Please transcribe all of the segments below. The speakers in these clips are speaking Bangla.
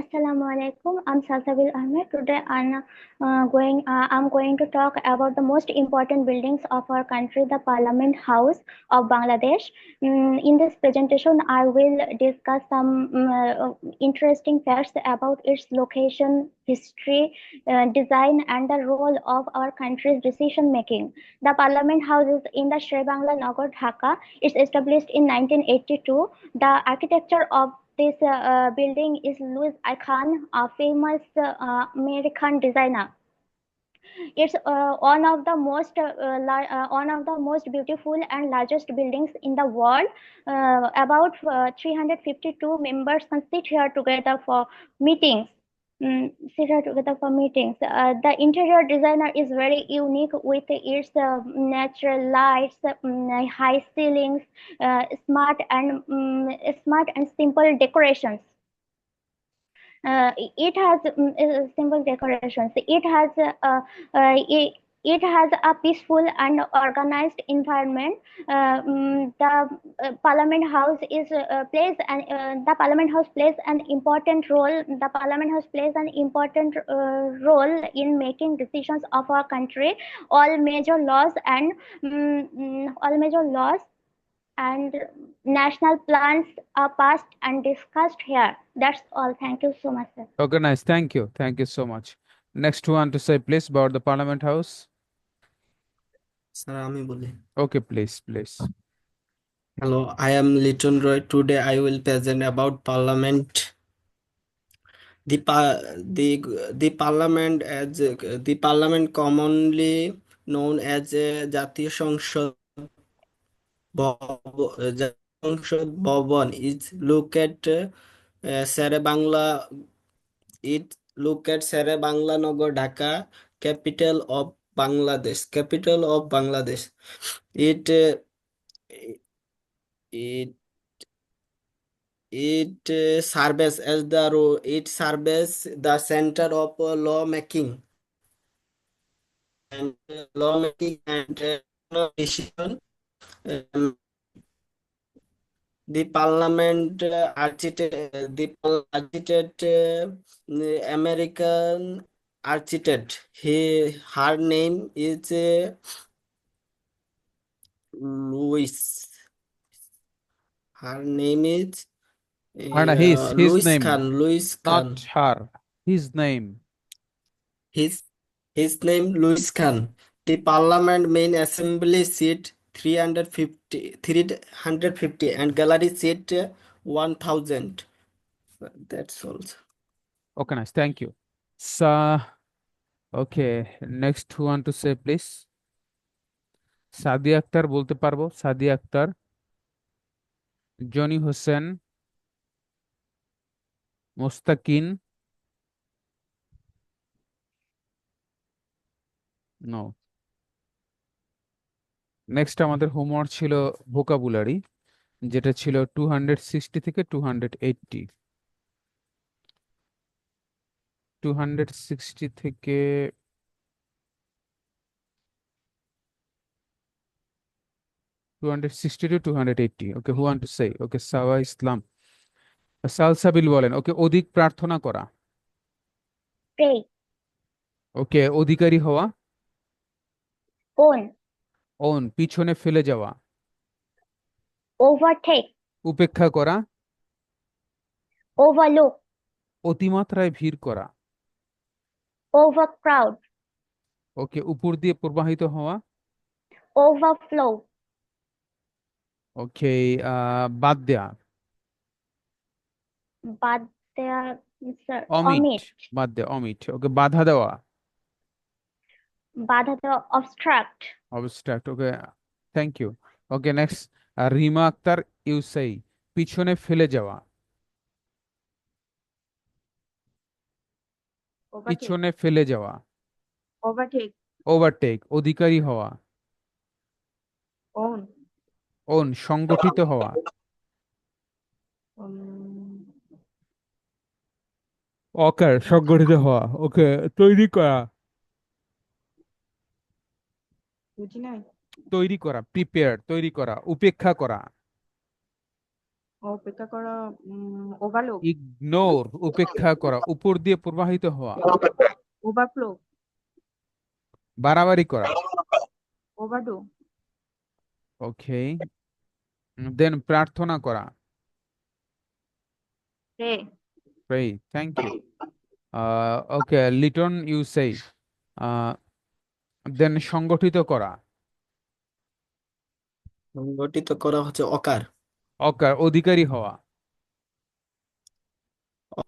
Assalamu alaikum. I'm Salsabil Ahmed. Today I'm going to talk about the most important buildings of our country, the Parliament House of Bangladesh. In this presentation, I will discuss some interesting facts about its location, history, design, and the role of our country's decision making. The Parliament House is in the Sri Bangla Nagar, Dhaka. It's established in 1982. The architecture of this building is Louis Icahn, a famous American designer. It's one of the most beautiful and largest buildings in the world. About 352 members can sit here together for meetings. The interior designer is very unique with its natural lights, high ceilings, smart and simple decorations. It has simple decorations. It has a peaceful and organized environment. The Parliament House plays an important role. The Parliament House plays an important role in making decisions of our country. All major laws and national plans are passed and discussed here. That's all. Thank you so much, sir. Okay, nice. Thank you. Thank you so much. Next one to say, please, about the Parliament House. Sir আমি বলি Okay, please. Hello, I am Liton Roy. Today I will present about Parliament. The Parliament the Parliament commonly known as জাতীয় সংসদ ভবন is located Sere Bangla Nagar, Dhaka, capital of Bangladesh. It it it serves the center of lawmaking and decision. Um, the parliament architect American architect. Her name is Louis. Her name is And his name, Louis Khan. not her. His name. His name Louis Khan. The Parliament main assembly seat 350 and gallery seat 1000. That's all. Okay, nice. Thank you. So, okay, next one to say, please. Sadia Akter বলতে পারবো, সাদিয়া আক্তার, জনি হোসেন, মোস্তাকিন, নো। নেক্সট আমাদের হোমওয়ার্ক ছিল ভোকাবুলারি, যেটা ছিল 260 থেকে 280। 260 থেকে 260 to 280। Okay, who want to say? Okay, Saba Islam, Salsabil বলেন। ওকে, অধিক প্রার্থনা করা। Pray, ওকে, অধিকারী হওয়া। own, ওন, পিছনে ফেলে যাওয়া। overtake, উপেক্ষা করা। overlook, অতিমাত্রায় ভিড় করা। overcrowd, ওকে, উপর দিয়ে প্রবাহিত হওয়া। overflow, ওকে, বাদ দেয়া। বাদ দেয়া, sir, অমিট, omit, বাদ দেয়া, অমিট। ওকে, বাধা দেওয়া। বাধা দেওয়া, obstruct, obstruct. Okay, thank you. Okay, next Rima Akter you say, পিছনে ফেলে যাওয়া। overtake, পিছনে ফেলে যাওয়া। overtake, ওভারটেক, অধিকারী হওয়া। own, ওন, সংগঠিত হওয়া। um, অকার, সংগঠিত হওয়া। ওকে, তৈরি করা। বুঝি নাই, তৈরি করা, প্রিপেয়ার, তৈরি করা। উপেক্ষা করা। অপেক্ষা করা, ওভারলোক, ইগনোর উপেক্ষা করা, উপর দিয়ে প্রবাহিত হওয়া, ওভারফ্লো, বাড়াবাড়ি করা। ওভারডু, ওকে, দেন প্রার্থনা করা, pray, pray. Thank you. Okay, Liton you say, then সংগঠিত করা, সংগঠিত করা হচ্ছে অকার। অকার, অধিকারী হওয়া,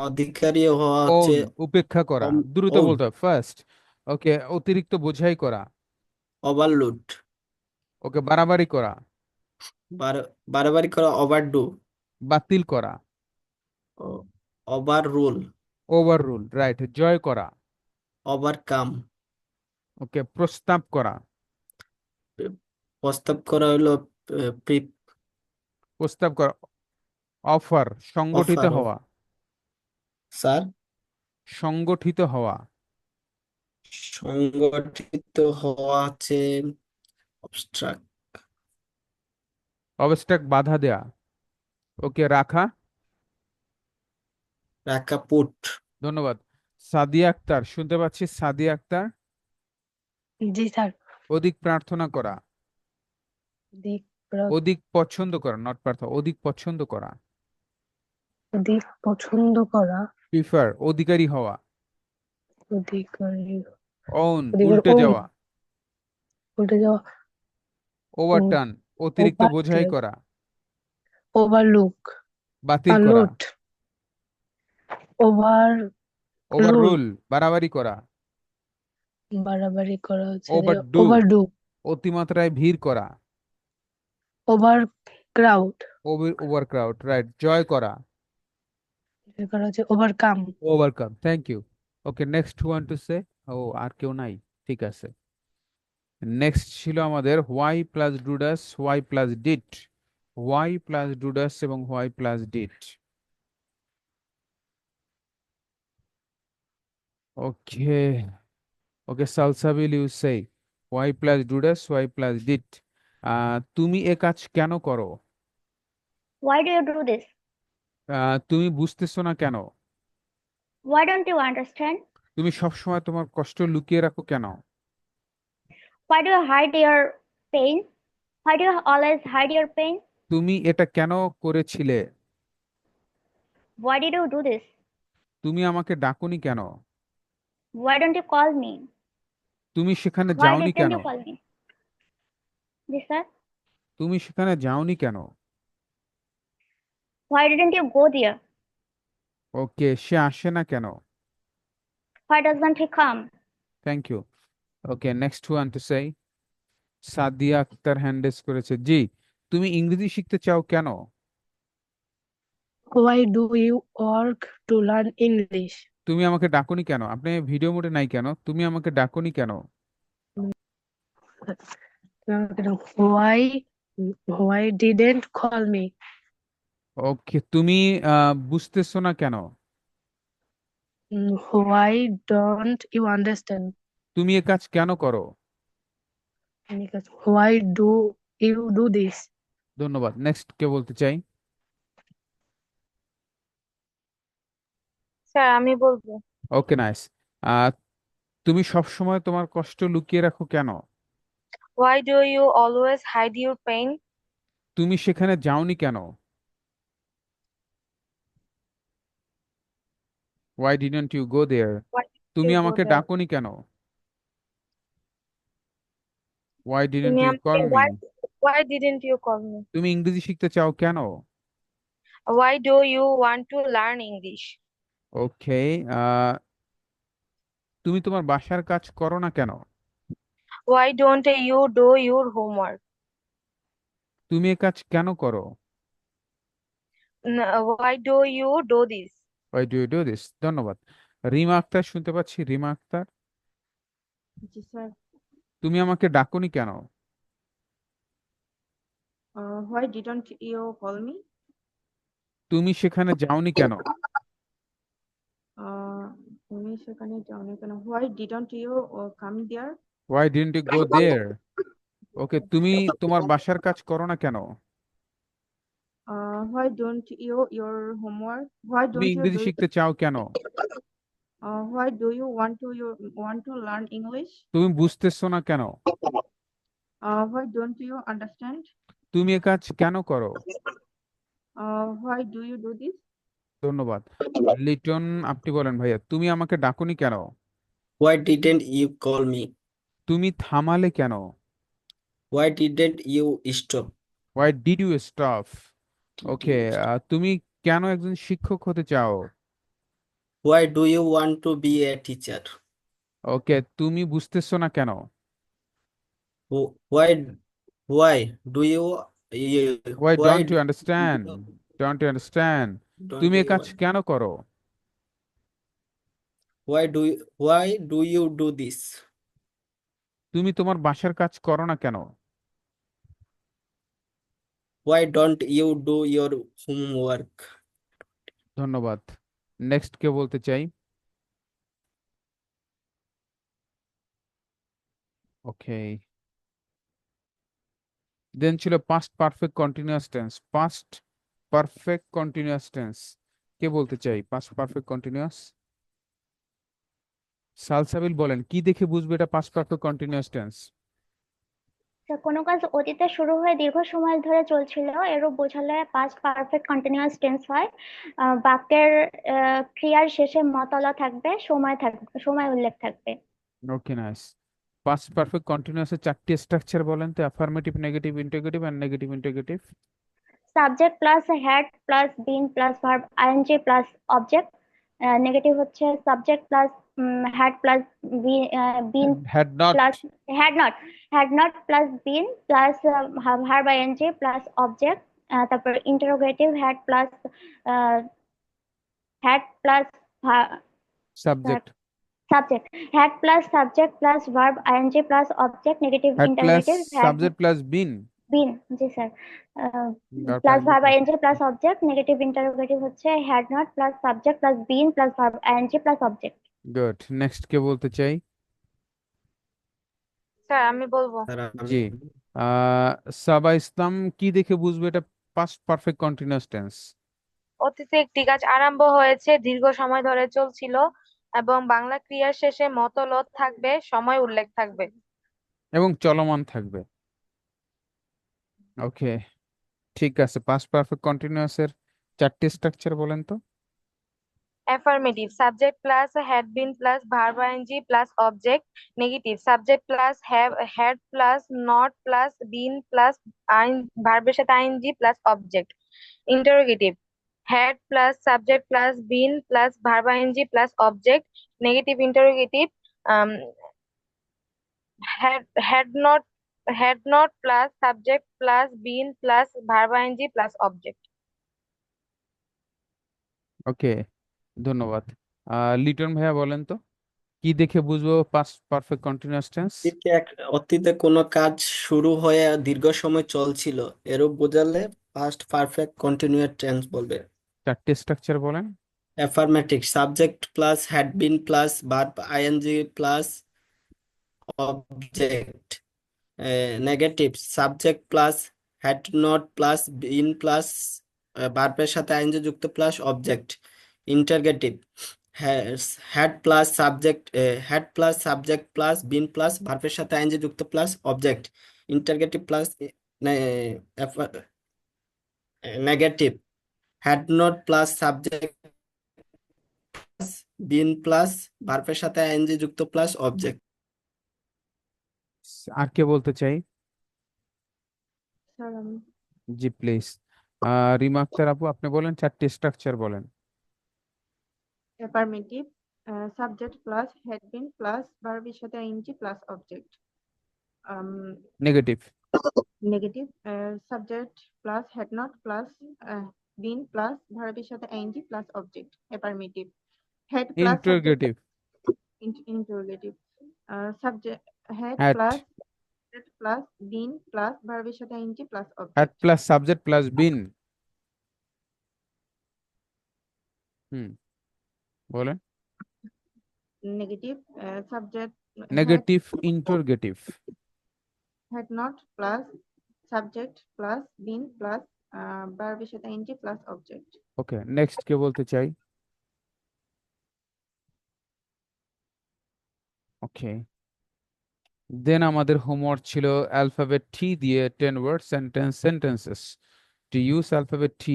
অধিকারী হওয়া হচ্ছে ওন উপেক্ষা করা, দ্রুত ওন। বলতে হবে ফার্স্ট। ওকে, অতিরিক্ত বোঝাই করা, ওভারলোড। ওকে, বাড়াবাড়ি করা, বাড়াবাড়ি করা ওভারডু। বাতিল করা, overrule. Overrule, right, জয় করা, ওভারকাম। ওকে, প্রস্তাব করা, প্রস্তাব করা হলো প্রস্তাব করা, অফার, সংগঠিত অফার। হওয়া, স্যার, সংগঠিত হওয়া, সংগঠিত হওয়া হচ্ছে অবস্ট্রাক্ট। অবস্ট্রাক্ট, বাধা দেয়া, ওকে, রাখা। রাখা পুট। ধন্যবাদ। সাদিয়া আক্তার, শুনতে পাচ্ছি সাদিয়া আক্তার। জি স্যার। অধিক প্রার্থনা করা, অধিক অধিক পছন্দ করা, নট প্রার্থনা, অধিক পছন্দ করা, অধিক পছন্দ করা, প্রিফার, অধিকারী হওয়া, অধিকারী, ওন অধিকার উল্টে ওন, যাওয়া, উল্টে যাওয়া, ওভারটার্ন অতিরিক্ত বোঝাই ওভারটেক, করা, ওভারলুক, বাতিল করা, আলুট, ওভার ওভার রুল, রুল বাড়াবাড়ি করা, বাড়াবাড়ি করা হচ্ছে ওভারডু ওভারডু, অতিমাত্রায় ভিড় করা, overcrowd, overcrowd, right, জয় করা, করা হচ্ছে overcome. Overcome. Thank you. Okay, next one to say. ও, আর কেউ নাই, ঠিক আছে। নেক্সট ছিল আমাদের why plus do does, why plus did, why plus do does এবং why plus did. Okay, okay, Salsabil you say why plus do does, why plus did. তুমি এ কাজ কেন করো? Why do you do this? তুমি বুঝতেছো না কেন? Why don't you understand? তুমি সবসময় তোমার কষ্ট লুকিয়ে রাখো কেন? Why do you hide your pain? Why do you always hide your pain? তুমি এটা কেন করেছিলে? Why did you do this? তুমি আমাকে ডাকুনি কেন? Why don't you call me? তুমি সেখানে Why যাওনি didn't কেন? you call me? This sir? তুমি সেখানে যাওনি কেন? Why didn't you go there? ওকে, সে আসে না কেন? Why doesn't he come? Thank you. Okay, next one to say. Sadia Akter hand raise করেছে। জি, তুমি ইংরেজি শিখতে চাও কেন? Why do you work to learn English? তুমি আমাকে ডাকুনি কেন? আপনি ভিডিও মোডে নাই কেন? তুমি আমাকে ডাকুনি কেন? Why didn't call me? ওকে, তুমি বুঝতেছো না কেন? Why don't you understand? তুমি এ কাজ কেন করো? Why do you do this? ধন্যবাদ। নেক্সট কে বলতে চাই? স্যার আমি বলবো। ওকে, নাইস। তুমি সবসময় তোমার কষ্ট লুকিয়ে রাখো কেন? Why do you always hide your pain? তুমি সেখানে যাওনি কেন? Why didn't you go there? Why did তুমি you go আমাকে there? ডাকোনি কেন? Why didn't তুমি you আমাকে call me? why didn't you call me? তুমি ইংরেজি শিখতে চাও কেন? Why do you want to learn English? ওকে, তুমি তোমার বাসার কাজ করো না কেন? Why don't you do your homework? তুমি এ কাজ কেন করো? Why do you do this? Why do you do this? ধন্যবাদ। রিমা আক্তার, শুনতে পাচ্ছি রিমা আক্তার। জি স্যার। তুমি আমাকে ডাকোনি কেন? Why didn't you call me? তুমি সেখানে যাওনি কেন? তুমি সেখানে যাওনি কেন? Why didn't you come there? Why didn't you go there? ওকে, তুমি তোমার বাসার কাজ করো না কেন? Why don't you your homework? Why তুমি don't you ইংরেজি do শিখতে চাও কেন? why do you want to learn English? তুমি বুঝতেছো না কেন? Why don't you understand? তুমি এ কাজ কেন করো? Why do you do this? ধন্যবাদ। লিটন, আপনি বলেন ভাইয়া, তুমি আমাকে ডাকুনি কেন? Why didn't you call me? তুমি থামালে কেন? Why didn't you stop? Why did you stop? ওকে, তুমি কেন একজন শিক্ষক হতে চাও? Why do you want to be a teacher? ওকে, তুমি বুঝতেছো না কেন? Why do you Why why don't you understand? Don't you understand? don't তুমি এ you কাজ কেন করো? why do you do this? তুমি তোমার বাসার কাজ করো না কেন? Why don't you do your homework? ধন্যবাদ। নেক্সট কে বলতে চাই? ওকে, দেন ছিল past perfect continuous tense. Past perfect continuous tense কে বলতে চাই? পাস্ট পারফেক্ট কন্টিনিউয়াস সালসাবিল বলেন, কি দেখে বুঝবে এটা পাস্ট পারফেক্ট কন্টিনিউয়াস টেন্স? কোনো কাজ অতীতে শুরু হয়ে দীর্ঘ সময় ধরে চলছিল এরূপ বোঝালে পাস্ট পারফেক্ট কন্টিনিউয়াস টেন্স হয়। বাক্যের ক্রিয়ার শেষে মতলা থাকবে, সময় উল্লেখ থাকবে। Okay, nice. Past perfect continuous এর চারটি স্ট্রাকচার বলেন তো? Affirmative, negative, interrogative and negative interrogative. Subject plus had plus been plus verb ING plus object. Negative হচ্ছে subject plus had plus been had not. Plus had not plus been plus verb ING plus object. তারপর interrogative had plus subject. Subject, had plus subject plus verb ING plus object. Negative had plus interrogative subject plus বিন। বিন, জি sir, Verb plus ing verb plus ING plus object. Negative interrogative হচ্ছে had not plus subject plus been plus verb ING plus object. Good. Next কে বলতে চাই? স্যার আমি বলবো। স্যার, জি, সাবা ইসলাম, কি দেখে বুঝবে এটা পাস্ট পারফেক্ট কন্টিনিউয়াস টেন্স? অতীতে একটি কাজ আরম্ভ হয়েছে, দীর্ঘ সময় ধরে চলছিল এবং বাংলা ক্রিয়ার শেষে মতলব থাকবে, সময় উল্লেখ থাকবে। এবং চলমান থাকবে। ওকে, ঠিক আছে। পাস্ট পারফেক্ট কন্টিনিউয়াস এর চারটি স্ট্রাকচার বলেন তো? Affirmative, subject plus had been plus verb ING plus object. Negative, subject plus had plus not plus been plus ভার্বের সাথে ING plus object. Interrogative, had plus subject plus been plus verb ING plus object. Negative interrogative, had not plus subject plus been plus verb ING plus object. Okay, ধন্যবাদ। লিটন ভাইয়া বলেন তো, কি দেখে বুঝবো পাস্ট পারফেক্ট কন্টিনিউয়াস টেন্স? অতীতে কোনো কাজ শুরু হয়ে দীর্ঘ সময় চলছিল এরূপ বোঝালে পাস্ট পারফেক্ট কন্টিনিউয়াস টেন্স বলবে। চারটি স্ট্রাকচার বলেন। Affirmative, subject plus had been plus verb ING plus object. Negative, subject plus had not plus been plus ভার্বের সাথে আইএনজি যুক্ত plus object. Interrogative, had plus subject plus been plus ভার্বের সাথে আইএনজি যুক্ত plus object. Interrogative plus negative, had not plus subject been plus ভার্বের সাথে আইএনজি যুক্ত প্লাস অবজেক্ট। আর কে বলতে চাই? স্যার আমি জি প্লিজ। রিমা আক্তার আপু, আপনি বলেন, চারটি স্ট্রাকচার বলেন। Affirmative, subject plus had been plus ভার্বের সাথে ING plus object. Negative, negative, subject plus had not plus been plus ভার্বের সাথে ING plus object. Affirmative, had plus subject interrogative, interrogative, subject had had, plus plus been plus ভার্বের সাথে ING plus had object. Plus subject plus been. বলেন। Negative, subject negative interrogative, had not plus subject plus been plus ভার্বের সাথে আইএনজি প্লাস অবজেক্ট। ওকে, নেক্সট কে বলতে চাই? ওকে, দেন আমাদের হোমওয়ার্ক ছিল অ্যালফাবেট টি দিয়ে 10 word sentence sentences. To use alphabet T,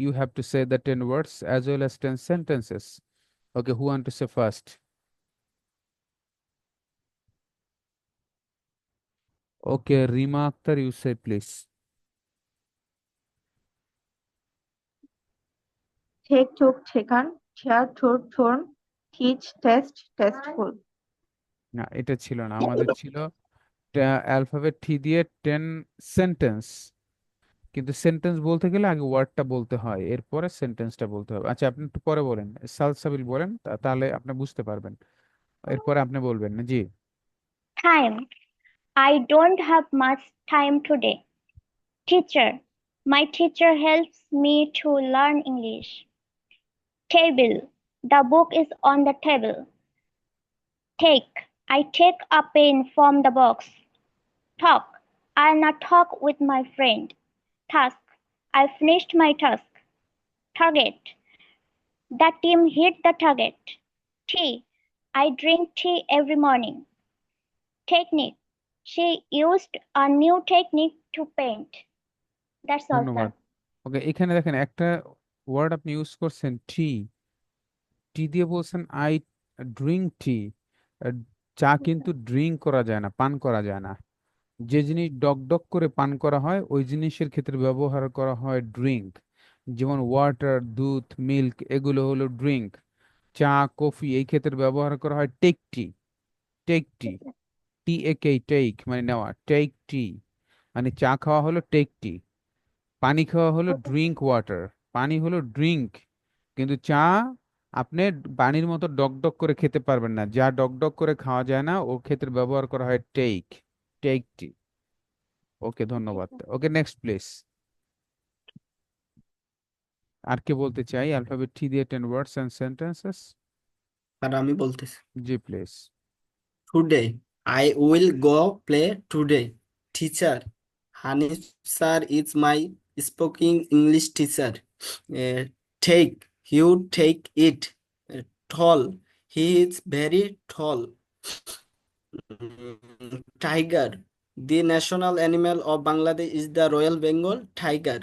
you have to say the 10 words as well as 10 sentences. Okay, who want to say first? Okay, Rima Akhtar, you say please. ঠেক ঠোক ঠেকান, ঠেয়ার ঠোর ঠোর, টিচ টেস্ট টেস্টফুল। না, এটা ছিল না, আমাদের ছিল অ্যালফাবেট টি দিয়ে 10 সেন্টেন্স, কিন্তু সেন্টেন্স বলতে গেলে আগে ওয়ার্ডটা বলতে হয়, এরপরে সেন্টেন্সটা বলতে হবে। আচ্ছা, আপনি একটু পরে বলেন, সালসাবিল বলেন, তাহলে আপনি বুঝতে পারবেন, এরপরে আপনি বলবেন না। জি। Time. I don't have much time today. Teacher. My teacher helps me to learn English. Table. The book is on the table. Take. I take a pen from the box. Talk. I'll not talk with my friend. Task. I finished my task. Target. The team hit the target. Tea. I drink tea every morning. Technique. She used a new technique to paint. That's all, sir. ধন্যবাদ। ওকে, এখানে দেখেন একটা ওয়ার্ড আপনি ইউজ করছেন টি, টি দিয়ে বলছেন আই ড্রিঙ্ক টি। চা কিন্তু ড্রিঙ্ক করা যায় না, পান করা যায় না। যে জিনিস ডক ডক করে পান করা হয় ওই জিনিসের ক্ষেত্রে ব্যবহার করা হয় ড্রিঙ্ক, যেমন ওয়াটার, দুধ, মিল্ক, এগুলো হলো ড্রিঙ্ক। চা, কফি এই ক্ষেত্রে ব্যবহার করা হয় টেক টি। টেক টি, টি এ কে, টেক মানে নেওয়া, টেক টি মানে চা খাওয়া হলো টেক টি। পানি খাওয়া হলো ড্রিঙ্ক ওয়াটার, পানি হলো ড্রিঙ্ক। কিন্তু চা আপনি পানির মতো ডক করে খেতে পারবেন না, যা ডক করে খাওয়া যায় না ও ক্ষেত্রে ব্যবহার করা হয় টেক, টেক টি। ওকে, ধন্যবাদ। ওকে, নেক্সট প্লিজ। আর কে বলতে চাই অ্যালফাবেট টি দিয়ে 10 ওয়ার্ডস এন্ড সেন্টেন্সেস? আর আমি বলতেছি, জি please. Today I will go play today. Teacher, Hanif sir is my spoking English teacher. Take, you take it. Tall, he is very tall. Tiger, the national animal of Bangladesh is the Royal Bengal tiger.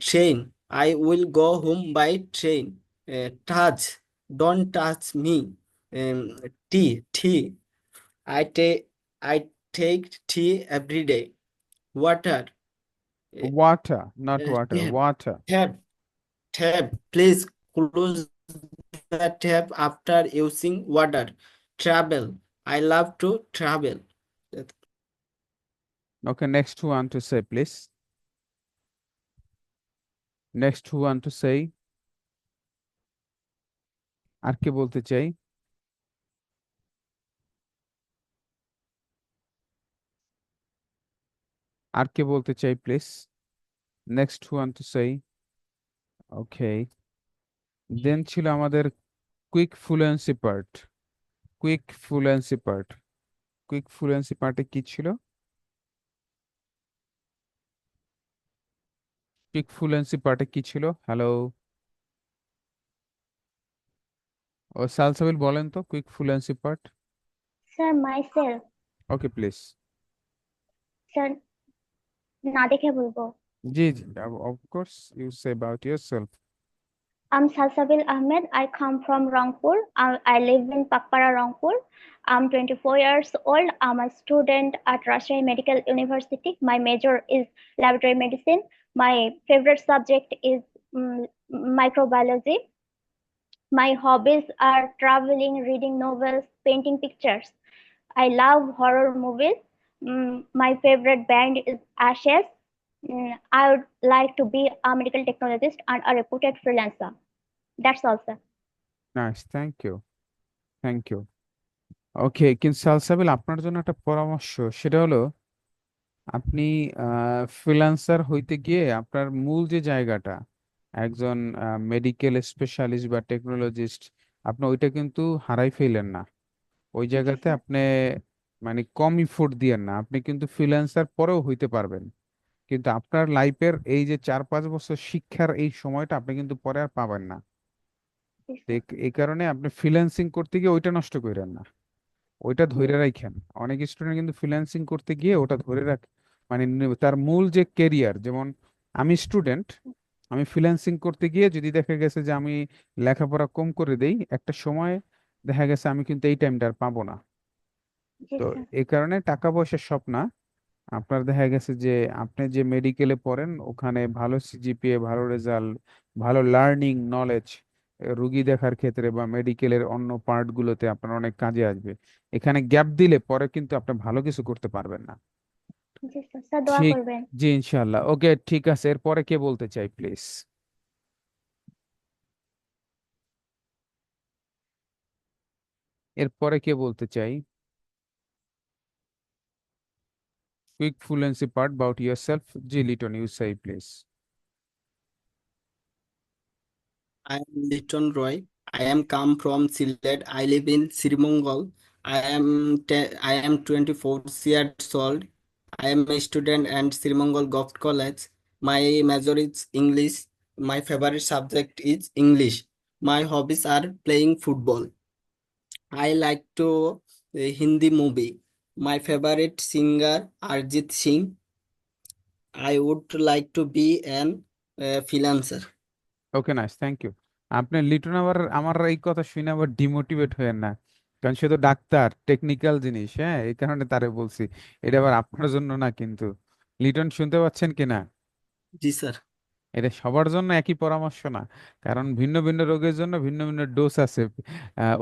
Train, I will go home by train. Touch, don't touch me. Tea, I take tea every day. Water, water, not uh, water, tap, water. tap, please close the tap after using water. Travel, I love to travel. Okay, next who want to say please? Next who want to say? আর কে বলতে চাই? আর কে বলতে চাই please? Next who want to say? Okay, then ছিল আমাদের quick fluency part. Quick fluency part, quick fluency পার্টে কি ছিল? কুইক ফ্লুয়েন্সি পার্টে কি ছিল? হ্যালো, ও সালসাবিল বলেন তো quick fluency part. Sir, myself. Okay please. Sir, না দেখে বলবো। জি জি, of course you say about yourself. I'm Salsabil Ahmed. I come from Rangpur. I live in Pakpara, Rangpur. I'm 24 years old. I'm a student at Rajshahi Medical University. My major is laboratory medicine. My favorite subject is microbiology. My hobbies are traveling, reading novels, painting pictures. I love horror movies. My favorite band is Ashes. I would like to be a medical technologist and a reputed freelancer. That's all, sir. Nice, thank you, thank you. Okay, কিন্তু সালসাবিল আপনার জন্য একটা পরামর্শ, সেটা হলো আপনি ফ্রিল্যান্সার হইতে গিয়ে আপনার মূল যে জায়গাটা, একজন মেডিকেল স্পেশালিস্ট বা টেকনোলজিস্ট, আপনি ওইটা কিন্তু হারাই ফেলেন না। ওই জায়গাতে sir. আপনি মানে কম ইফোর্ট দিয়েন না, আপনি কিন্তু ফ্রিল্যান্সার পরেও হইতে পারবেন। কিন্তু আপনার লাইফের এই যে 4-5 বছর শিক্ষার এই সময়টা আপনি কিন্তু পরে আর পাবেন না। জি তো স্যার। এই কারণে আপনি ফ্রিল্যান্সিং করতে গিয়ে ওইটা নষ্ট করেন না, ওইটা জি ধরে রাখেন। অনেক স্টুডেন্ট কিন্তু ফ্রিল্যান্সিং করতে গিয়ে ওটা ধরে রাখ, মানে তার মূল যে কেরিয়ার, যেমন আমি স্টুডেন্ট, আমি ফ্রিল্যান্সিং করতে গিয়ে যদি দেখা গেছে যে আমি লেখাপড়া কম করে দেই, একটা সময় দেখা গেছে আমি কিন্তু এই টাইমটা আর পাবো না। জি তো স্যার। এই কারণে টাকা পয়সার সব না। আপনার দেখা গেছে যে আপনি যে মেডিকেলে পড়েন ওখানে ভালো সিজিপিএ, ভালো রেজাল্ট, ভালো লার্নিং নলেজ রুগী দেখার ক্ষেত্রে বা মেডিকেলের অন্য পার্ট গুলোতে আপনার অনেক কাজে আসবে। এখানে গ্যাপ দিলে পরে কিন্তু আপনি ভালো কিছু করতে পারবেন না। জি স্যার, স্যার দোয়া ঠিক, করবেন। জি ইনশাল্লাহ। ওকে ঠিক আছে, এরপরে কে বলতে চাই প্লিজ? এরপরে কে বলতে চাই? Quick fluency part about yourself. জি Liton, you say please. I am Liton Roy. I am come from Sylhet. I live in Srimangal. I am 24 years old. I am a student at Srimangal Golf College. My major is English. My favorite subject is English. My hobbies are playing football. I like to Hindi movie. My favorite singer Arjit Singh. I would like to be an freelancer. Okay nice, thank you. আপনি লিটন আবার আমার এই কথা শুনে আবার ডিমোটিভেট হয়েন না, কারণ সে তো ডাক্তার, টেকনিক্যাল জিনিস, হ্যাঁ এই কারণে তারে বলছি। এটা আবার আপনার জন্য না কিন্তু। লিটন শুনতে পাচ্ছেন কিনা? জি স্যার। এটা সবার জন্য একই পরামর্শ না, কারণ ভিন্ন ভিন্ন রোগের জন্য ভিন্ন ভিন্ন ডোজ আছে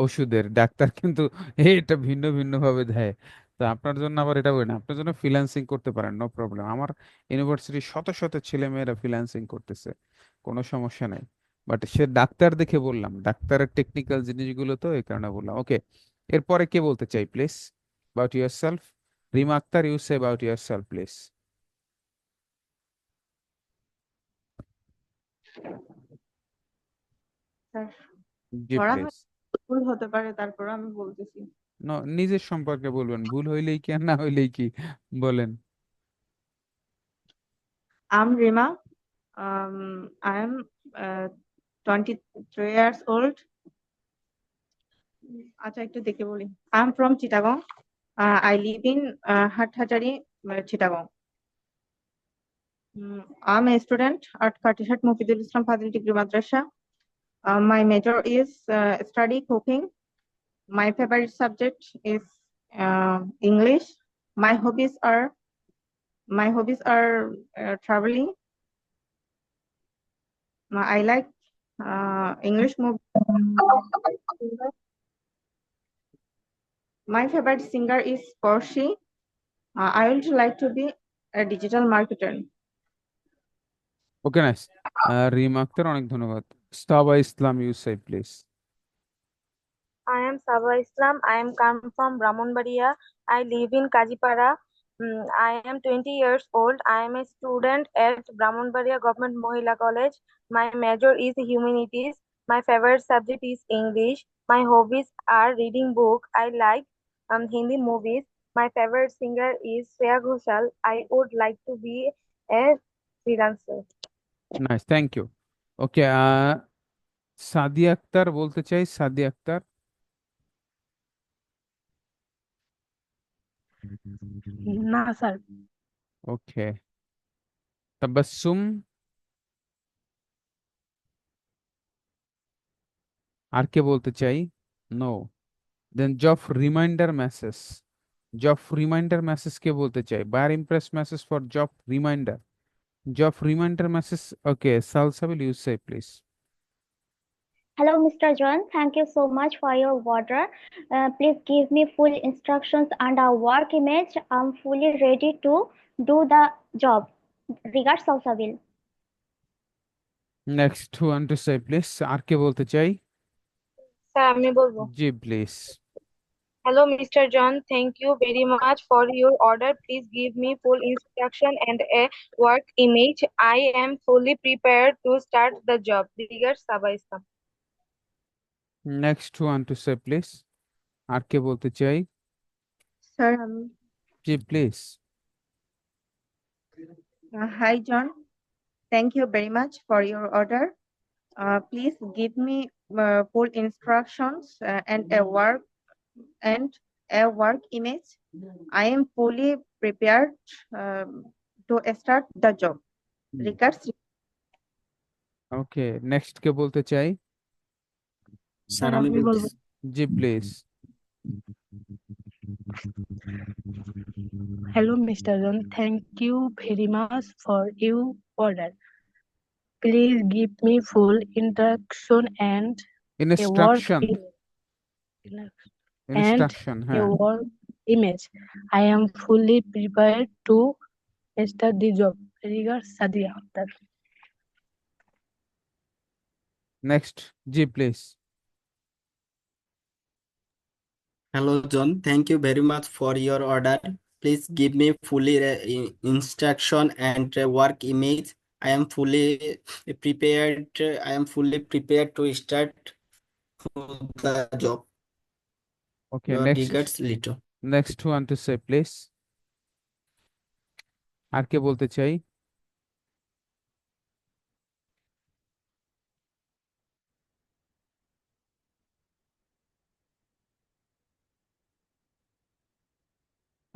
ওষুধের। ডাক্তার কিন্তু এটা ভিন্ন ভিন্ন ভাবে দেয়। তো আপনার জন্য আবার এটা হয় না, আপনার জন্য ফ্রিল্যান্সিং করতে পারেন, নো প্রবলেম। আমার ইউনিভার্সিটির শত শত ছেলে মেয়েরা ফ্রিল্যান্সিং করতেছে, কোনো সমস্যা নাই। বাট সে ডাক্তার দেখে বললাম, ডাক্তারের টেকনিক্যাল জিনিসগুলো তো এই কারণে বললাম। ওকে, এরপরে কে বলতে চাই please about yourself? Rima Akter, you say about yourself please. Sir জি ধরা প্লিজ। হয় ভুল হতে পারে, তারপর আমি বলতেছি। নিজের সম্পর্কে বলবেন, ভুল হইলেই কি আর না হইলেই কি, বলেন। I'm Rima. I am 23 years old. আচ্ছা একটু দেখে বলি। I'm from Chittagong. I live in Hathachari, Chittagong. I'm a student at Katihat Mufidul Islam Fazil Degree Madrasa. My major is study cooking. My favorite subject is English. My hobbies are traveling. I like English movie. My favorite singer is Porshi. I would like to be a digital marketer. Okay nice. Rima Akter, অনেক ধন্যবাদ। Saba Islam, you say please. I am Saba Islam. I am come from Brahmanbaria. I live in Kajipara. I am 20 years old. I am a student at Brahmanbaria Government Mohila College. My major is humanities. My favorite subject is English. My hobbies are reading book. I like Hindi movies. My favorite singer is Shreya Ghoshal. I would like to be a freelancer. Nice, thank you. Okay, Sadia Akter বলতে চাই, সাদিয়া আক্তার। না স্যার। ওকে, তাবাসসুম, আর কে বলতে চাই? No. Then job reminder message. Job reminder message কে বলতে চাই? Buyer impress message for job reminder. Job reminder message. Okay, Salsabil, you say please. Hello, Mr. John. Thank you so much for your order. Please give me full instructions and a work image. I'm fully ready to do the job. Regards, Salsabil. Next one to say please, আর কে বলতে চাই? স্যার আমি বলবো। জি please. Hello, Mr. John. Thank you very much for your order. Please give me full instruction and a work image. I am fully prepared to start the job. Regards, Saba Islam. Next one to say please, আর কে বলতে চাই? স্যার আমি জি please. Hi, John. Thank you very much for your order. Please give me full instructions and a work image. I am fully prepared to start the job. Regards. Okay, next কে বলতে চাই? স্যার স্যার আমি আমি বলবো। বলতেছি। জি please. Hello, Mr. John. Thank you very much for your order. Please give me full instruction and a work instruction, and instruction, a হ্যাঁ। work image. I am fully prepared to start the job. Regards, Sadia Akhtar. Next, G please. Hello, John. Thank you very much for your order. Please give me fully instruction and work image. I am fully prepared. I am fully prepared to start the job. Okay, Your next, regards, Lito. Next one to say please. আর কে বলতে চাই?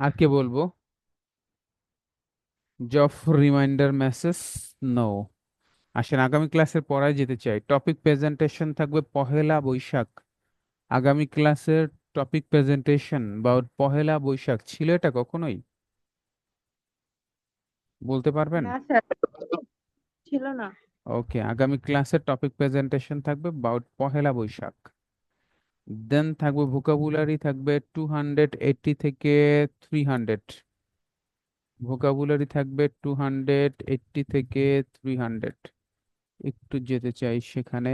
আর কে বলবো? Job reminder message, no. আসেন আগামী ক্লাসের পড়ায় যেতে চাই। টপিক প্রেজেন্টেশন থাকবে পহেলা বৈশাখ। আগামী ক্লাসের টপিক প্রেজেন্টেশন বা পহেলা বৈশাখ ছিল এটা কখনোই? বলতে পারবেন? না স্যার, ছিল না। ওকে, আগামী ক্লাসের টপিক প্রেজেন্টেশন থাকবে অ্যাবাউট পহেলা বৈশাখ। দেন থাকবে ভোকাবুলারি, থাকবে 280 থেকে 300। ভোকাবুলারি থাকবে 280 থেকে 300। একটু যেতে চাই সেখানে।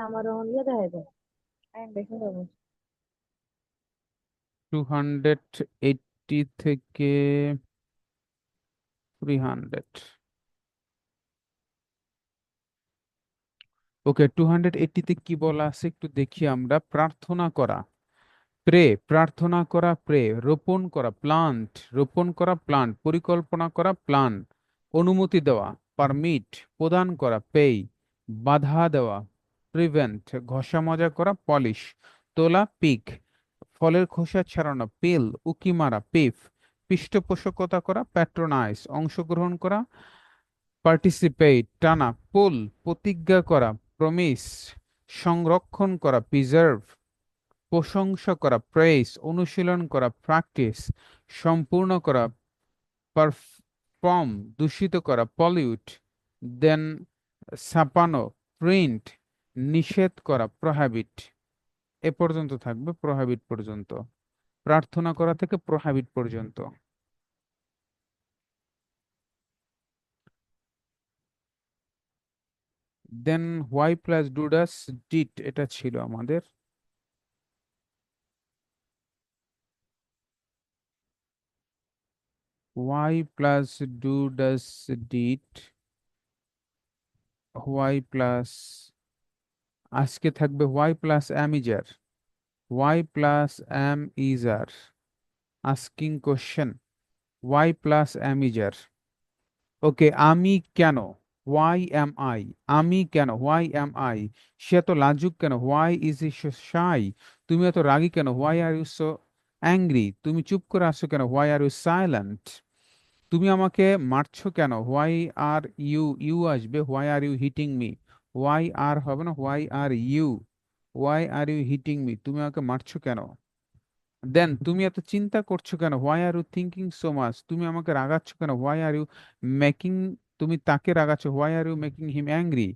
আমার ইয়ে দেখা যায় আমি দেখে দেবো 280 থেকে 300। ওকে, 280-তে কি বলা আছে একটু দেখি আমরা। প্রার্থনা করা, প্রে, প্রার্থনা করা, প্রে। রোপণ করা, প্লান্ট, রোপণ করা, প্লান্ট। পরিকল্পনা করা, প্ল্যান। অনুমতি দেওয়া, পারমিট। প্রদান করা, পেই। বাধা দেওয়া, প্রিভেন্ট। ঘষা মাজা করা, পলিশ। তোলা, পিক। ফলের খোসা ছাড়ানো, পিল। উকি মারা, পিফ। পৃষ্ঠপোষকতা করা, প্যাট্রোনাইজ। অংশগ্রহণ করা, পার্টিসিপেট। টানা, পুল। প্রতিজ্ঞা করা, প্রমিস। সংরক্ষণ করা, প্রিজার্ভ। প্রশংসা করা, প্রেস। অনুশীলন করা, প্র্যাকটিস। সম্পূর্ণ করা, পারফর্ম। দূষিত করা, পলিউট। দেন ছাপানো, প্রিন্ট। নিষেধ করা, প্রহাবিট। এ পর্যন্ত থাকবে, প্রহাবিট পর্যন্ত। প্রার্থনা করা থেকে প্রহাবিট পর্যন্ত। দেন হোয়াই প্লাস ডুডাস ডিট, এটা ছিল আমাদের। Why plus do does did, why plus, আজকে থাকবে why plus am is are. Why plus am is are, asking question. Why plus am is are. Okay, আমি কেন, হোয়াই অ্যাম আই। আমি কেন, হোয়াই অ্যাম আই। সে এত লাজুক কেন, why is he so shy. তুমি এত রাগী কেন, why are you so angry. তুমি চুপ করে আছো কেন, হোয়াই আর ইউ সাইলেন্ট। তুমি আমাকে মারছো কেন, হোয়াই আর ইউ, ইউ আসবে, why are you hitting me. Why are হবে না, why are you, why are you hitting me. তুমি আমাকে মারছো কেন। দেন তুমি এত চিন্তা করছো কেন, why are you thinking so much. তুমি আমাকে রাগাচ্ছ কেন, হোয়াই আর ইউ মেকিং, তুমি তাকে রাগাচ্ছ, why are you making him angry.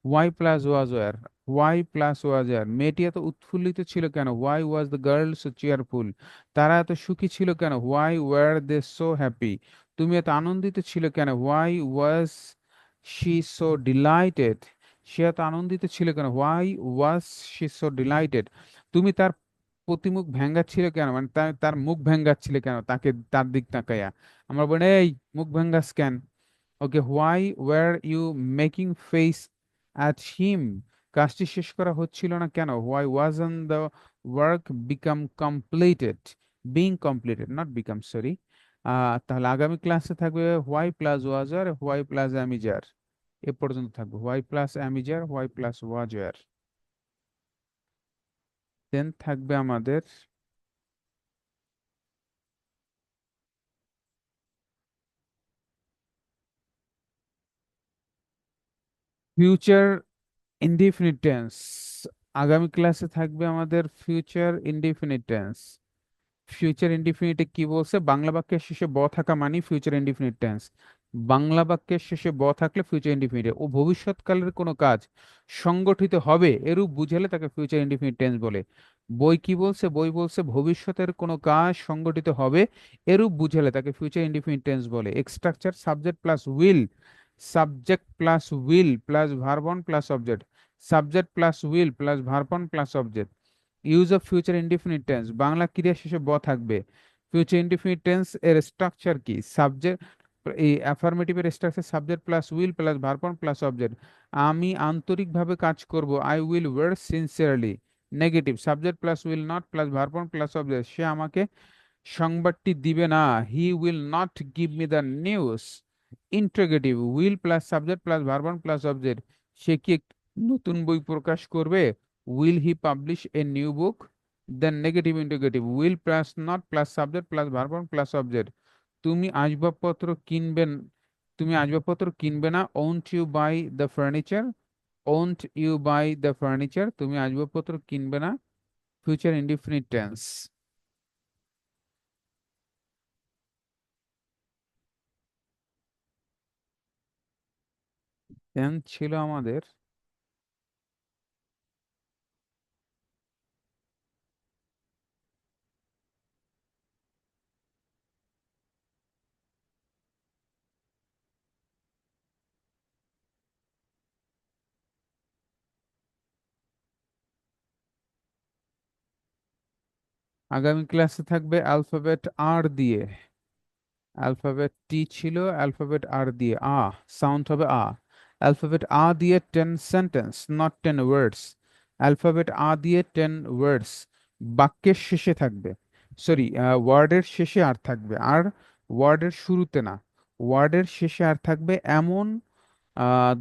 Why plus was were, why plus was were. মেয়েটি এত উৎফুল্লিত ছিল কেন, why was the girl so cheerful. তারা এত সুখী ছিল কেন, why were they so happy. তুমি এত আনন্দিত ছিল কেন, why was she so delighted. সে এত আনন্দিত ছিল কেন? Why was she so delighted? তুমি তার প্রতিমুখ ভেঙ্গাচ্ছিলে কেন, মানে তার তার মুখ ভেঙ্গাচ্ছিলে কেন তাকে, তার দিক তাকাইয়া? আমরা বলি এই মুখ ভেঙ্গাস কেন? Okay, why were you making face at him? কাজটি শেষ করা হচ্ছিল না কেন? Why wasn't the work become completed? Being completed, not become, sorry. তাহলে আগামী ক্লাসে থাকবে why plus was were, why plus am is are. এ পর্যন্ত থাকবে why plus am is are, why plus was were. Then থাকবে আমাদের ফিউচার ইনডিফিনিট টেন্স। আগামী ক্লাসে থাকবে আমাদের ফিউচার ইনডিফিনিট টেন্স। ফিউচার ইনডিফিনিটে কি বলছে? বাংলা বাক্যের শেষে ব থাকা মানে ফিউচার ইনডিফিনিট টেন্স। বাংলা বাক্যের শেষে ব থাকলে ফিউচার ইনডিফিনিট। ও ভবিষ্যৎকালের কোনো কাজ সংগঠিত হবে এরূপ বুঝালে তাকে ফিউচার ইনডিফিনিট টেন্স বলে। বই কি বলছে? বই বলছে ভবিষ্যতের কোনো কাজ সংগঠিত হবে এরূপ বুঝালে তাকে ফিউচার ইনডিফিনিট টেন্স বলে। Structure subject plus will, subject plus will plus verb one plus object, subject plus will plus verb one plus object. Use of future indefinite tense, Bangla ক্রিয়া শেষে ব থাকবে। ফিউচার ইনডিফিনিট টেন্স এর স্ট্রাকচার কি? সাবজেক্ট, এই অ্যাফার্মেটিভের structure subject plus will plus verb one plus object. আমি আন্তরিকভাবে কাজ করব, I will work sincerely. Negative, subject plus will not plus verb one plus object, সে আমাকে সংবাদটি দিবে না, he will not give me the news. Interrogative, will plus subject plus verb one plus object, সে কি একটি নতুন বই প্রকাশ করবে? Will he publish a new book? Then negative interrogative, will plus not plus subject plus verb one plus object, তুমি আসবাবপত্র কিনবেন, তুমি আসবাবপত্র কিনবে না, won't you buy the furniture? Won't you buy the furniture, তুমি আসবাবপত্র কিনবে না। Future indefinite tense. দেন ছিল আমাদের আগামী ক্লাসে থাকবে অ্যালফাবেট আর দিয়ে। অ্যালফাবেট টি ছিল, অ্যালফাবেট আর দিয়ে সাউন্ড হবে অ্যালফাবেট দিয়ে 10 সেন্টেন্স, নট 10 ওয়ার্ডস। অ্যালফাবেট দিয়ে 10 ওয়ার্ডস বাক্যের শেষে থাকবে, সরি ওয়ার্ডের শেষে আর থাকবে, আর ওয়ার্ডের শুরুতে না, ওয়ার্ডের শেষে আর থাকবে এমন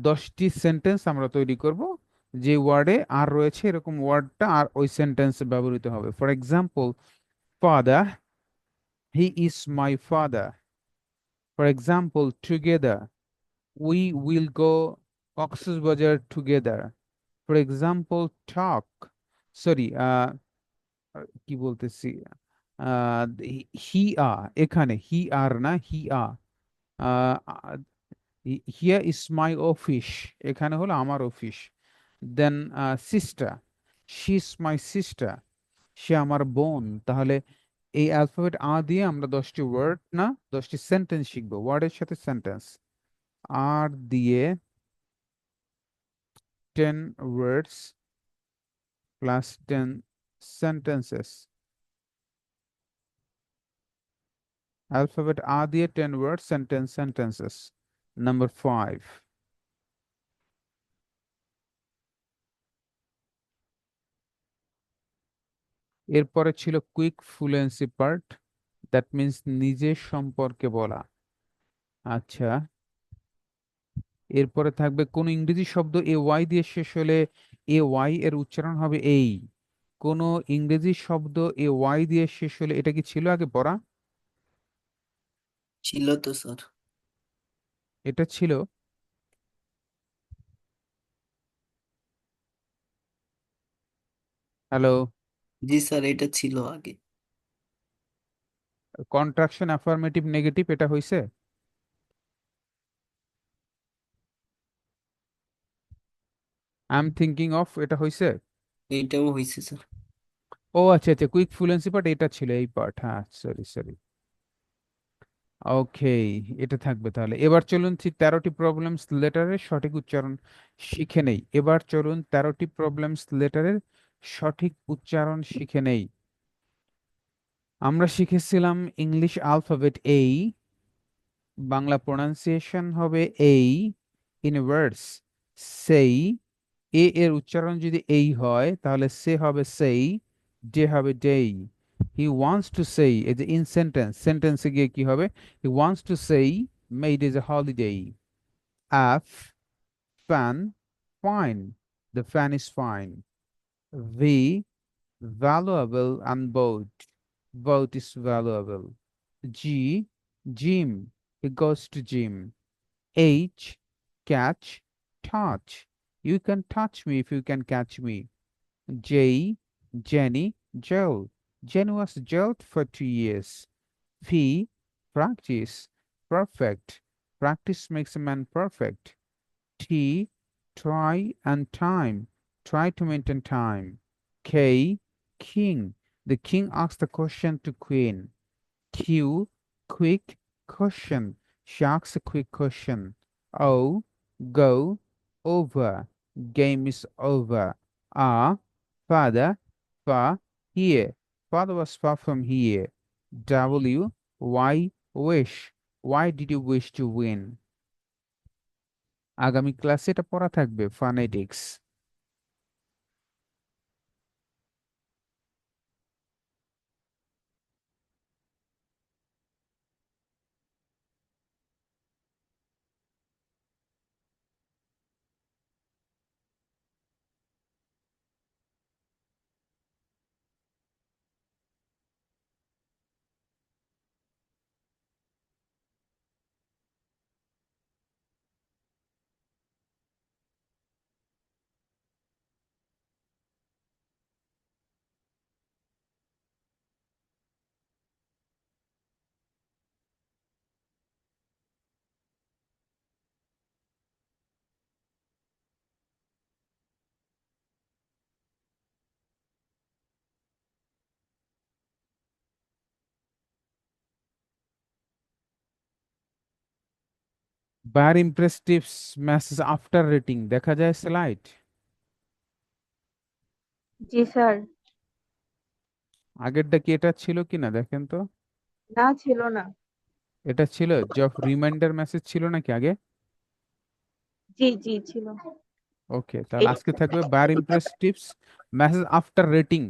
10টি সেন্টেন্স আমরা তৈরি করব যে ওয়ার্ডে আর রয়েছে এরকম ওয়ার্ডটা আর ওই সেন্টেন্সে ব্যবহৃত হবে। For example, father, he is my father. For example, together, we will go Coxsbazar together. For example, talk, sorry, কি বলতেছি, হি এখানে হি আর না, he here is my office, এখানে হলো আমার অফিস। Then sister, she is my sister, সে আমার বোন। তাহলে এই অ্যালফাবেট দিয়ে আমরা 10টি ওয়ার্ড না 10টি সেন্টেন্স শিখবো, ওয়ার্ডের সাথে সেন্টেন্স। আর দিয়ে 10 words plus 10 sentences। Alphabet দিয়ে 10 words and 10 sentences। Number 5। এরপরে ছিল quick fluency part, that means নিজের সম্পর্কে বলা। আচ্ছা, এরপরে থাকবে কোন ইংরেজি শব্দ এ ওয়াই দিয়ে শেষ হলে এ ওয়াই এর উচ্চারণ হবে এই। কোন ইংরেজি শব্দ এ ওয়াই দিয়ে শেষ হলে, এটা কি ছিল আগে পড়া? ছিল তো স্যার। এটা ছিল। হ্যালো, জি স্যার, এটা ছিল আগে। কন্ট্রাকশন অ্যাফার্মেটিভ নেগেটিভ এটা হইছে? আই এম থিঙ্কিং অফ এটা হইছে? এইটাও হয়েছে স্যার। ও আচ্ছা আচ্ছা, কুইক ফ্লুয়েন্সি পার্ট এটা ছিল, এই পার্ট, হ্যাঁ সরি সরি। ওকে, এটা থাকবে তাহলে। এবার চলুন 13টি প্রবলেমস লেটারের সঠিক উচ্চারণ শিখে নেই। এবার চলুন 13টি প্রবলেমস লেটারের সঠিক উচ্চারণ শিখে নেই। আমরা শিখেছিলাম ইংলিশ অ্যালফাবেট এই, বাংলা প্রোনাউন্সিয়েশন হবে এই, ইন ওয়ার্ডস সেই। এ এর উচ্চারণ যদি এই হয় তাহলে সে হবে সেই, ডে হবে ডেই। হি ওয়ান্টস টু সেই, এই যে ইন সেন্টেন্স, সেন্টেন্সে গিয়ে কি হবে? হি ওয়ান্টস টু সেই made is a holiday. F, fan, fine, the fan is fine. V, valuable and boat, boat is valuable. G, gym, he goes to gym. H, catch, touch, you can touch me if you can catch me. J, Jenny, jail, Jenny was jailed for 2 years. P, practice, perfect, practice makes a man perfect. T, try and time, try to maintain time. K, king, the king asks the question to queen. Q, quick, question, she asks a quick question. O, go, over, game is over. R, father, far, here, father was far from here. W, why, wish, why did you wish to win? আগামী ক্লাসে এটা পড়া থাকবে, ফনেটিক্স। বার ইমপ্রেসটিভস মেসেজ আফটার রেটিং দেখা যায় স্লাইড। জি স্যার। আগেরটা কি এটা ছিল কিনা দেখেন তো। না, ছিল না। এটা ছিল, জব রিমাইন্ডার মেসেজ ছিল নাকি আগে? জি জি ছিল। ওকে, তাহলে আজকে থাকবে buyer impressives message after rating.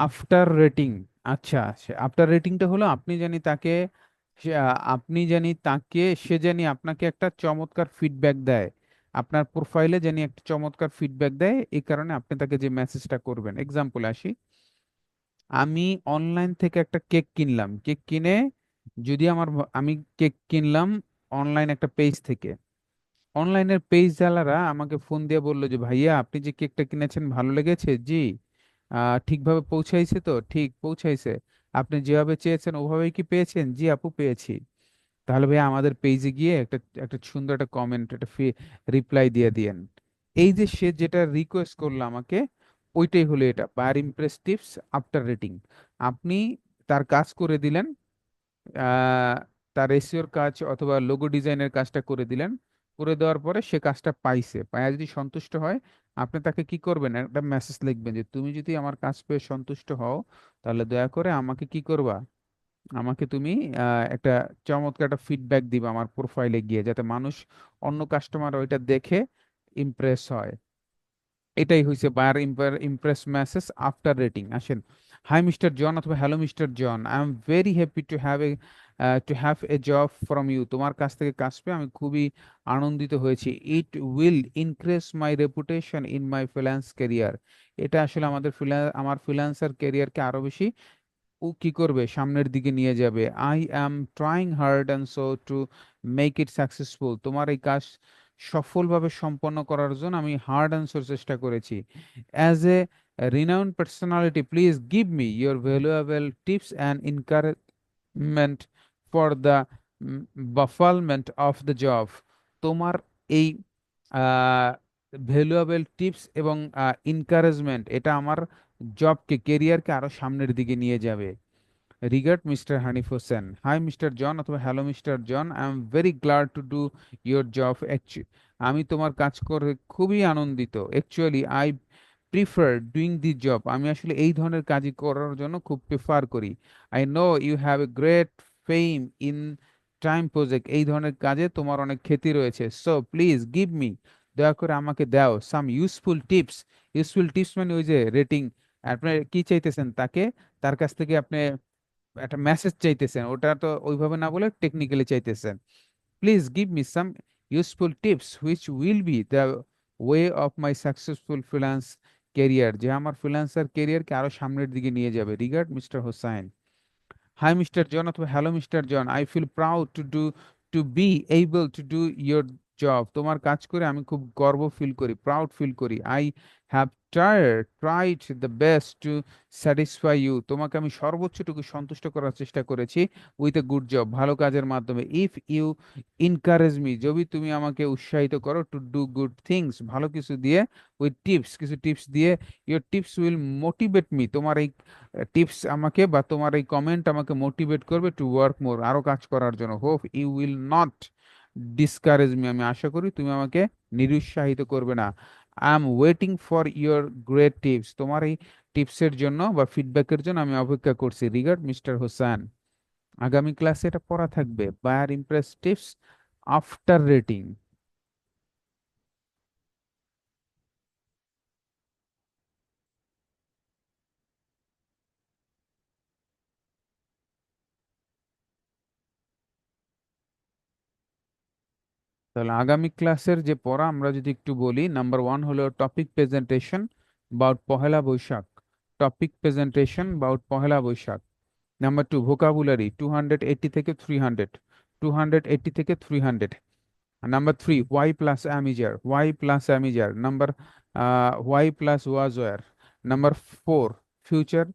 After rating, আচ্ছা, আফটার রেটিংটা হলো আপনি জানি তাকে, আপনি জানি তাকে, সে জানি আপনাকে একটা চমৎকার ফিডব্যাক দেয়, আপনার প্রোফাইলে জানি একটা চমৎকার ফিডব্যাক দেয়, এই কারণে আপনি তাকে যে মেসেজটা করবেন। এক্সাম্পল আসি, আমি অনলাইন থেকে একটা কেক কিনলাম, কেক কিনে যদি আমি কেক কিনলাম অনলাইন একটা পেজ থেকে। অনলাইনের পেজ জালারা আমাকে ফোন দিয়ে বললো যে ভাইয়া আপনি যে কেকটা কিনেছেন ভালো লেগেছে? জি। ঠিকভাবে পৌঁছাইছে তো? ঠিক পৌঁছাইছে। আপনি যেভাবে চেয়েছেন ওভাবেই কি পেয়েছেন? জি আপু পেয়েছি। তাহলে ভাইয়া আমাদের পেজে গিয়ে একটা একটা সুন্দর একটা কমেন্ট, একটা রিপ্লাই দিয়ে দিয়েন। এই যে সে যেটা রিকোয়েস্ট করলো আমাকে, ওইটাই হলো এটা বায়ার ইমপ্রেসটিভস আফটার রেটিং। আপনি তার কাজ করে দিলেন, আহ, তার এসইওর কাজ অথবা লোগো ডিজাইনের কাজটা করে দিলেন, করে দেওয়ার পরে সে কাজটা পাইছে, পায়া যদি সন্তুষ্ট হয়, আপনি তাকে কি করবেন? একটা মেসেজ লিখবেন যে তুমি যদি আমার কাজ পেয়ে সন্তুষ্ট হও তাহলে দয়া করে আমাকে কি করবা, আমাকে তুমি একটা চমৎকার একটা ফিডব্যাক দিবা আমার প্রোফাইলে গিয়ে, যাতে মানুষ, অন্য কাস্টমার ওইটা দেখে ইমপ্রেস হয়। এটাই হয়েছে buyer impress message after rating. আসেন, হাই মিস্টার জন অথবা hello mister John, I am very happy to have a job from you, তোমার কাছ থেকে কাজ পেয়ে আমি খুবই আনন্দিত হয়েছি। It will increase my reputation in my freelance career, এটা আসলে আমার ফ্রিল্যান্সার ক্যারিয়ারকে আরো বেশি ও কি করবে, সামনের দিকে নিয়ে যাবে। I am trying hard and so to make it successful, তোমার এই কাজ সফলভাবে সম্পন্ন করার জন্য আমি হার্ড অ্যান্ড সোর চেষ্টা করেছি। As a renowned personality please give me your valuable tips and encouragement for the bafflement of the job, তোমার এই ভ্যালুয়েবল টিপস এবং এনকারেজমেন্ট এটা আমার জবকে, কেরিয়ারকে আরো সামনের দিকে নিয়ে যাবে। Regard mister Hanif Hossain. Hi mister John অথবা hello mister John, I am very glad to do your job. আমি তোমার কাজ করে খুবই আনন্দিত। Actually I prefer doing the job, আমি আসলে এই ধরনের কাজই করার জন্য খুব প্রিফার করি। I know you have a great fame in time project, এই ধরনের কাজে তোমার অনেক খ্যাতি রয়েছে। সো প্লিজ গিভ মি, দয়া করে আমাকে দাও সাম ইউজফুল টিপস। ইউজফুল টিপস মানে ওই যে রেটিং, আপনি কি চাইতেছেন তাকে, তার কাছ থেকে আপনি একটা মেসেজ চাইতেছেন, ওটা তো ওইভাবে না বলে টেকনিক্যালি চাইতেছেন। Please give me some useful tips which will be the way of my successful freelance career, যে আমার ফ্রিল্যান্সার ক্যারিয়ারকে আরো সামনের দিকে নিয়ে যাবে। Regard mister Hossain. Hi mister John অথবা hello mister John, I feel proud to be able to do your job, তোমার কাজ করে আমি খুব গর্ব ফিল করি, প্রাউড ফিল করি। I have tried the best to satisfy you, তোমাকে আমি সর্বোচ্চটুকু সন্তুষ্ট করার চেষ্টা করেছি উইথ এ গুড জব, ভালো কাজের মাধ্যমে। ইফ ইউ ইনকারেজ মি, যদি তুমি আমাকে উৎসাহিত করো, টু ডু গুড থিংস, ভালো কিছু দিয়ে, উইথ টিপস, কিছু টিপস দিয়ে, your tips will motivate me, তোমার এই টিপস আমাকে বা তোমার এই কমেন্ট আমাকে মোটিভেট করবে টু ওয়ার্ক মোর, আরো কাজ করার জন্য। Hope you will not discourage me, আমি আশা করি তুমি আমাকে নিরুৎসাহিত করবে না। I am waiting for your great tips, তোমার এই টিপসের জন্য বা ফিডব্যাকের জন্য আমি অপেক্ষা করছি। Regard mister Hossain. আগামী ক্লাসে এটা পড়া থাকবে, buyer impress tips after rating. তাহলে আগামী ক্লাসের যে পড়া আমরা যদি একটু বলি, নাম্বার ওয়ান হলো topic presentation bout Pohela Boishakh, topic presentation bout Pohela Boishakh. Number two vocabulary 280 থেকে 300, 280 থেকে 300। নাম্বার থ্রি ওয়াই প্লাস অ্যামিজার, ওয়াই প্লাস অ্যামিজার। নাম্বার ওয়াই প্লাস ওয়াজওয়ার। Number four future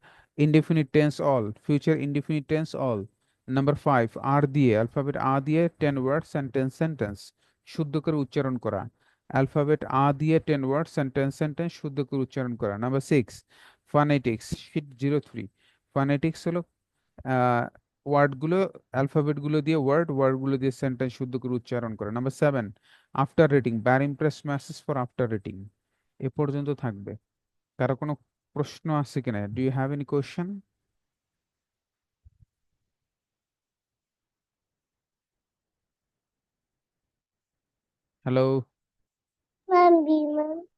indefinite tense all, future indefinite tense all. Number five আর দিয়ে, অ্যালফাবেট আ দিয়ে 10 ওয়ার্ড সেন্টেন্স, সেন্টেন্স শুদ্ধ করে উচ্চারণ করা। অ্যালফাবেট আ দিয়ে 10 ওয়ার্ড সেন্টেন্স, সেন্টেন্স শুদ্ধ করে উচ্চারণ করা। Number six phonetics, sheet 03। Phonetics হলো ওয়ার্ডগুলো, অ্যালফাবেটগুলো দিয়ে ওয়ার্ডগুলো দিয়ে সেন্টেন্স শুদ্ধ করে উচ্চারণ করে। Number seven after rating, bare impress message for after rating. এ পর্যন্ত থাকবে। কারো কোনো প্রশ্ন আছে কিনা? Do you have any question? Hello. Ma'am, B, ma'am.